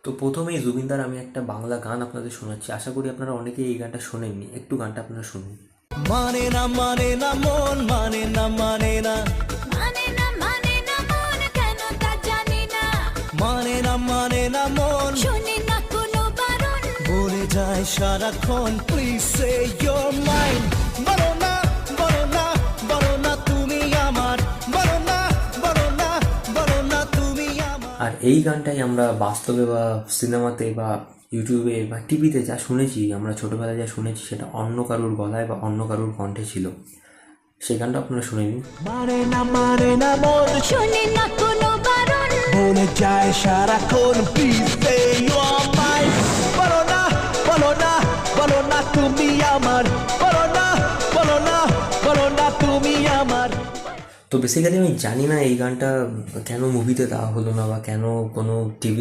তো প্রথমেই জুবিনদার আমি একটা বাংলা গান আপনাদের শোনাচ্ছি, আশা করি আপনারা অনেকেই এই গানটা শোনেননি, একটু গানটা আপনারা শুনুন। মানে না মন মানে না মানে না মানে না মন কেন তা জানি না, মানে না মন শুনি না কোনো বারণ, বলে যায় সারাক্ষণ প্লিজ সে ইউর মাইন্ড বলো না বলো না বলো না তুমি আমার বলো না বলো না বলো না তুমি আমার। আর এই গানটাই আমরা বাস্তবে বা সিনেমাতে বা ইউটিউবে বা টিভিতে যা শুনেছি, আমরা ছোটোবেলায় যা শুনেছি, সেটা অন্য কারোর গলায় বা অন্য কারোর কণ্ঠে ছিল। সেই গানটা আপনারা শুনে নিন। মানে না মন শুনি না কোনো বারণ, বলে যায় সারাক্ষণ প্লিজ সে ইউর মাইন্ড বলো না বলো না বলো না তুমি আমার বলো না বলো না বলো না তুমি আমার। তো বেসিক্যালি আমি জানি না এই গানটা কেন মুভিতে দেওয়া হলো না বা কেন কোনো টিভি